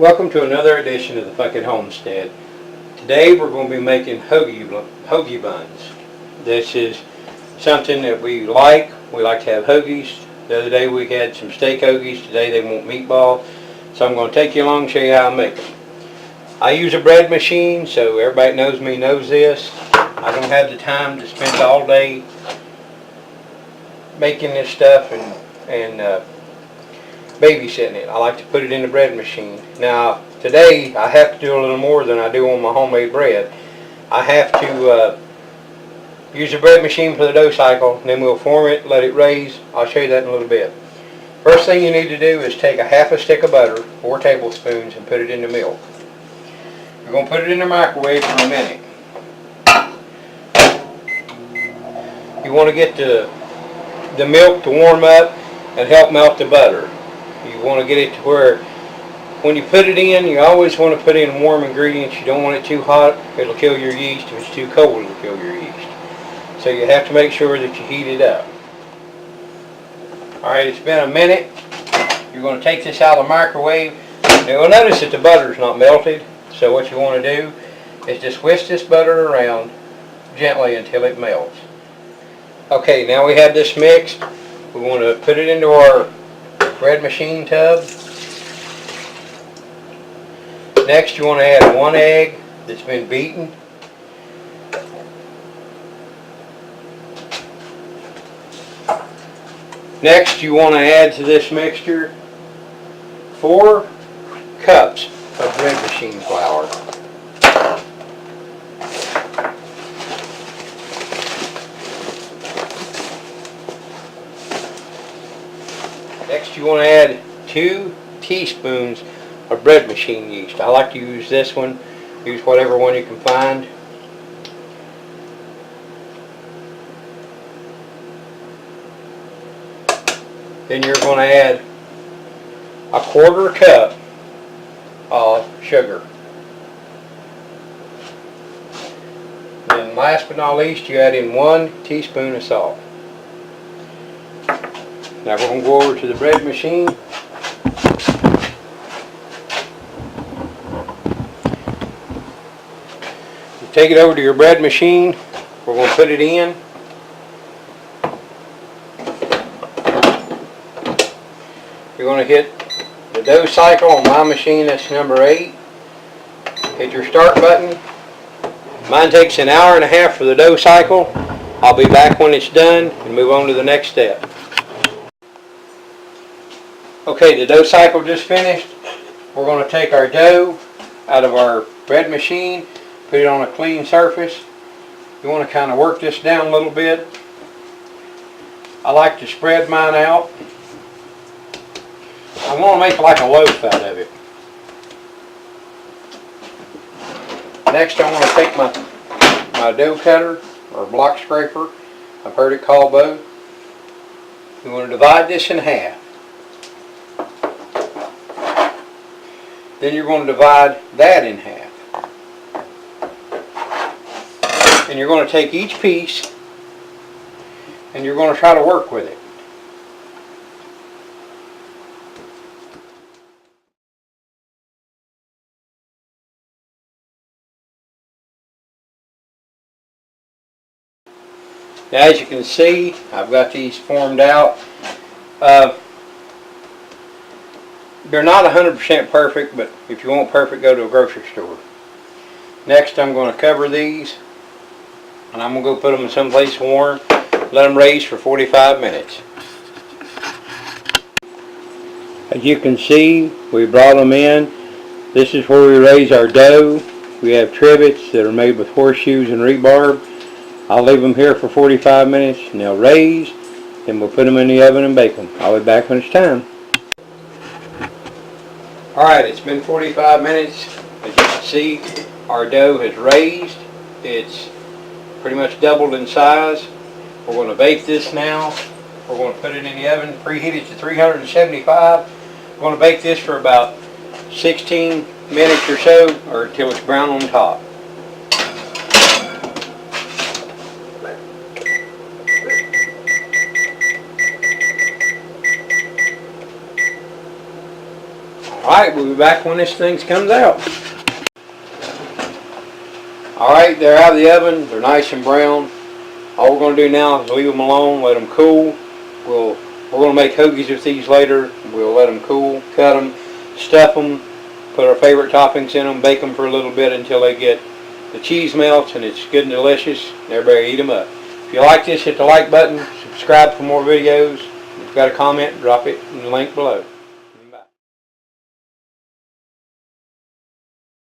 Welcome to another edition of the Fucking Homestead. Today we're going to be making Hoagie Buns. This is something that we like. We like to have hoagies. The other day we had some steak hoagies. Today they want meatball. So I'm going to take you along and show you how I make them. I use a bread machine, so everybody knows me knows this. I don't have the time to spend all day making this stuff and babysitting it. I like to put it in the bread machine. Now today I have to do a little more than I do on my homemade bread. I have to use the bread machine for the dough cycle, and then we'll form it, let it raise. I'll show you that in a little bit. First thing you need to do is take a half a stick of butter, 4 tablespoons, and put it in the milk. You're going to put it in the microwave for a minute. You want to get the milk to warm up and help melt the butter. You want to get it to where when you put it in, you always want to put in warm ingredients. You don't want it too hot, it'll kill your yeast. If it's too cold, it'll kill your yeast. So you have to make sure that you heat it up. Alright, it's been a minute. You're going to take this out of the microwave. Now you'll notice that the butter is not melted. So what you want to do is just whisk this butter around gently until it melts. Okay, now we have this mixed. We want to put it into our bread machine tub. Next you want to add 1 egg that's been beaten. Next you want to add to this mixture 4 cups of bread machine flour. Next you want to add 2 teaspoons of bread machine yeast. I like to use this one. Use whatever one you can find. Then you're going to add a 1/4 cup of sugar. And last but not least, you add in 1 teaspoon of salt. Now we're going to go over to the bread machine. You take it over to your bread machine. We're going to put it in. You're going to hit the dough cycle. On my machine, that's number 8. Hit your start button. Mine takes an hour and a half for the dough cycle. I'll be back when it's done and move on to the next step. Okay, the dough cycle just finished. We're going to take our dough out of our bread machine, put it on a clean surface. You want to kind of work this down a little bit. I like to spread mine out. I want to make like a loaf out of it. Next I want to take my dough cutter or block scraper. I've heard it called both. You want to divide this in half. Then you're going to divide that in half. And you're going to take each piece and you're going to try to work with it. Now as you can see, I've got these formed out. They're not 100% perfect, but if you want perfect, go to a grocery store. Next I'm going to cover these, and I'm going to go put them in someplace warm, let them raise for 45 minutes. As you can see, we brought them in. This is where we raise our dough. We have trivets that are made with horseshoes and rebarb. I'll leave them here for 45 minutes and they'll raise. Then we'll put them in the oven and bake them. I'll be back when it's time. Alright, it's been 45 minutes. As you can see, our dough has raised. It's pretty much doubled in size. We're going to bake this now. We're going to put it in the oven, preheat it to 375. We're going to bake this for about 16 minutes or so, or until it's brown on top. Alright, we'll be back when this thing comes out. Alright, they're out of the oven. They're nice and brown. All we're going to do now is leave them alone, let them cool. We're going to make hoagies with these later. We'll let them cool, cut them, stuff them, put our favorite toppings in them, bake them for a little bit until they get the cheese melts and it's good and delicious. Everybody eat them up. If you like this, hit the like button, subscribe for more videos. If you've got a comment, drop it in the link below.